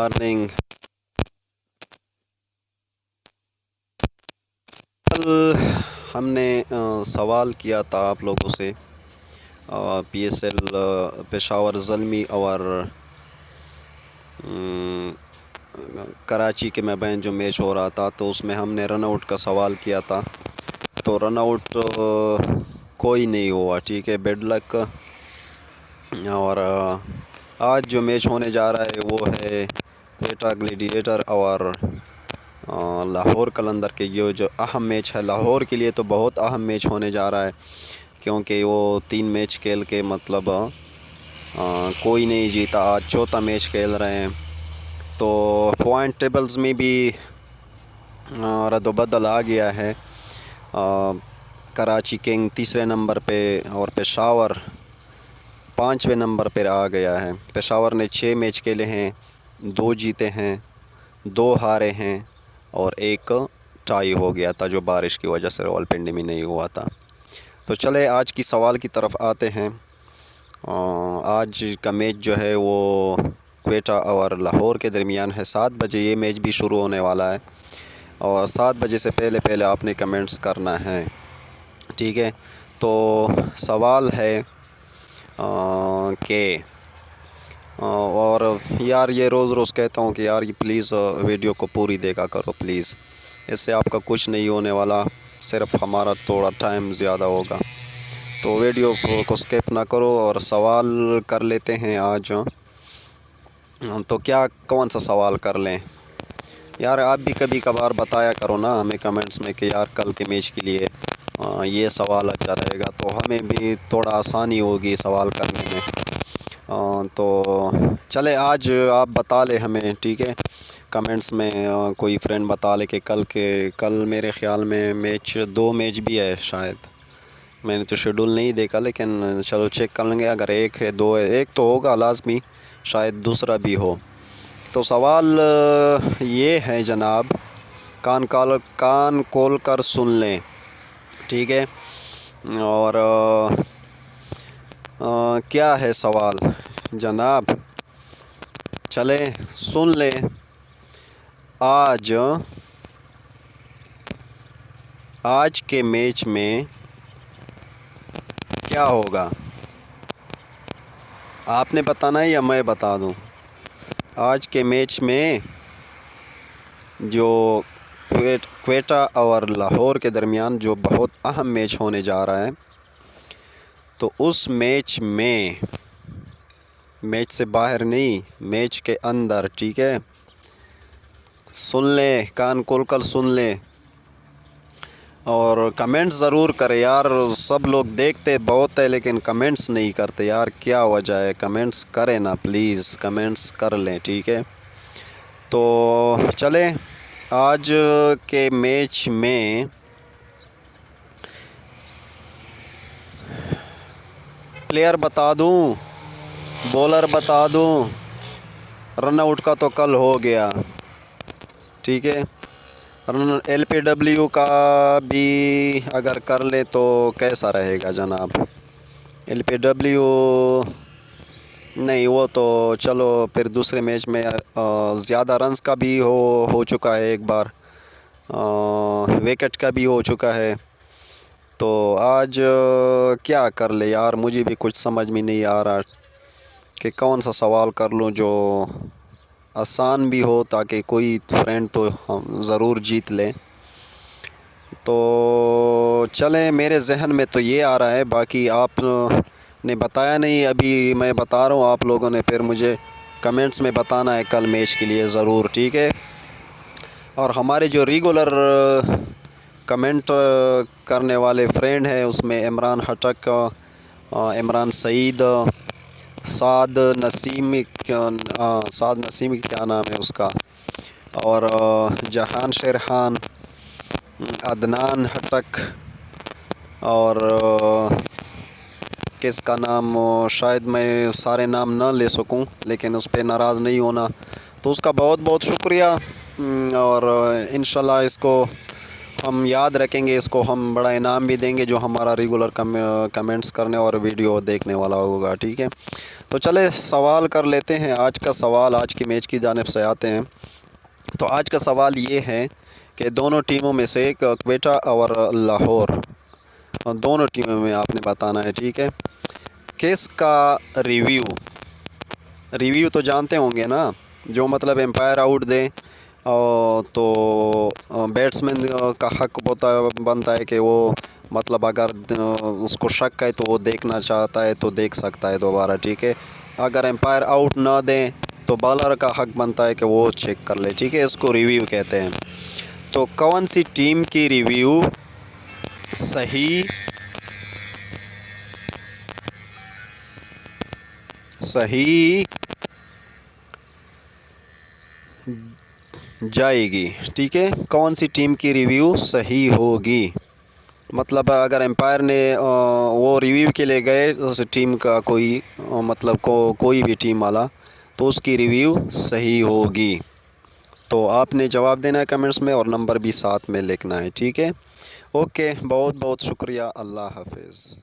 Morning. कल हमने सवाल किया था आप लोगों से PSL पेशावर ज़ल्मी और कराची के मबैन जो मैच हो रहा था, तो उसमें हमने रन आउट का सवाल किया था। तो रन आउट कोई नहीं हुआ, ठीक है, बेड लक। और आज जो मैच होने जा रहा है वो है क्वेटा ग्लैडिएटर और लाहौर कलंदर के। ये जो अहम मैच है लाहौर के लिए तो बहुत अहम मैच होने जा रहा है, क्योंकि वो 3 मैच खेल के मतलब कोई नहीं जीता, आज चौथा मैच खेल रहे हैं। तो पॉइंट टेबल्स में भी रद्दबदल आ गया है। कराची किंग तीसरे नंबर पे और पेशावर 5वें नंबर पर आ गया है। पेशावर ने 6 मैच खेले हैं, 2 जीते हैं, 2 हारे हैं और 1 टाई हो गया था जो बारिश की वजह से रावलपिंडी में नहीं हुआ था। तो चले आज की सवाल की तरफ आते हैं। आज का मैच जो है वो क्वेटा और लाहौर के दरमियान है। 7 बजे ये मैच भी शुरू होने वाला है और 7 बजे से पहले पहले आपने कमेंट्स करना है, ठीक है। तो सवाल है कि और यार ये रोज़ कहता हूँ कि यार ये प्लीज़ वीडियो को पूरी देखा करो प्लीज़, इससे आपका कुछ नहीं होने वाला, सिर्फ हमारा थोड़ा टाइम ज़्यादा होगा। तो वीडियो को स्किप ना करो और सवाल कर लेते हैं आज। तो क्या कौन सा सवाल कर लें यार? आप भी कभी कभार बताया करो ना हमें कमेंट्स में कि यार कल के मैच के लिए ये सवाल अच्छा रहेगा, तो हमें भी थोड़ा आसानी होगी सवाल करने में। तो चले आज आप बता ले हमें, ठीक है, कमेंट्स में कोई फ्रेंड बता ले कि कल मेरे ख़्याल में मैच 2 मैच भी है शायद। मैंने तो शेड्यूल नहीं देखा, लेकिन चलो चेक कर लेंगे। अगर 1 है 2 है, 1 तो होगा लाजमी, शायद दूसरा भी हो। तो सवाल ये है जनाब, कान खोल कर सुन लें, ठीक है। और क्या है सवाल जनाब? चले सुन लें। आज के मैच में क्या होगा, आपने बताना है या मैं बता दूं? आज के मैच में जो क्वेटा और लाहौर के दरमियान जो बहुत अहम मैच होने जा रहा है, तो उस मैच में, मैच से बाहर नहीं, मैच के अंदर, ठीक है। सुन लें, कान खोल कर सुन लें और कमेंट्स ज़रूर करें यार। सब लोग देखते बहुत है लेकिन कमेंट्स नहीं करते यार, क्या वजह है? कमेंट्स करें ना प्लीज़, कमेंट्स कर लें, ठीक है। तो चले आज के मैच में प्लेयर बता दूं, बॉलर बता दूं? रन आउट का तो कल हो गया, ठीक है। LPW का भी अगर कर ले तो कैसा रहेगा जनाब? LPW नहीं, वो तो चलो फिर दूसरे मैच में ज़्यादा रन्स का भी हो चुका है, एक बार विकेट का भी हो चुका है। तो आज क्या कर ले यार? मुझे भी कुछ समझ में नहीं आ रहा कि कौन सा सवाल कर लूँ जो आसान भी हो, ताकि कोई फ्रेंड तो हम ज़रूर जीत लें। तो चलें, मेरे जहन में तो ये आ रहा है, बाकी आप ने बताया नहीं, अभी मैं बता रहा हूँ, आप लोगों ने फिर मुझे कमेंट्स में बताना है कल मैच के लिए ज़रूर, ठीक है। और हमारे जो रेगुलर कमेंट करने वाले फ्रेंड हैं उसमें इमरान हटक, इमरान सईद, साद नसीमी क्या नाम है उसका, और जहान शेरहान, अदनान हटक, और किसका नाम शायद मैं सारे नाम ना ले सकूं, लेकिन उस पर नाराज़ नहीं होना, तो उसका बहुत बहुत शुक्रिया। और इंशाल्लाह इसको ہم یاد رکھیں گے اس کو، ہم بڑا انعام بھی دیں گے جو ہمارا ریگولر کمنٹس کرنے اور ویڈیو دیکھنے والا ہوگا، ٹھیک ہے؟ تو چلے سوال کر لیتے ہیں آج کا سوال، آج کی میچ کی جانب سے آتے ہیں۔ تو آج کا سوال یہ ہے کہ دونوں ٹیموں میں سے کوئٹہ اور لاہور، دونوں ٹیموں میں آپ نے بتانا ہے، ٹھیک ہے؟ کس کا ریویو تو جانتے ہوں گے نا، جو مطلب امپائر آؤٹ دے تو بیٹسمین کا حق بنتا ہے کہ وہ مطلب اگر اس کو شک ہے تو وہ دیکھنا چاہتا ہے تو دیکھ سکتا ہے دوبارہ، ٹھیک ہے؟ اگر امپائر آؤٹ نہ دیں تو بالر کا حق بنتا ہے کہ وہ چیک کر لے، ٹھیک ہے؟ اس کو ریویو کہتے ہیں۔ تو کون سی ٹیم کی ریویو صحیح جائے گی، ٹھیک ہے؟ کون سی ٹیم کی ریویو صحیح ہوگی؟ مطلب اگر امپائر نے وہ ریویو کے لیے گئے اس ٹیم کا کوئی مطلب کوئی بھی ٹیم والا، تو اس کی ریویو صحیح ہوگی۔ تو آپ نے جواب دینا ہے کمنٹس میں، اور نمبر بھی ساتھ میں لکھنا ہے، ٹھیک ہے؟ اوکے، بہت بہت شکریہ، اللہ حافظ۔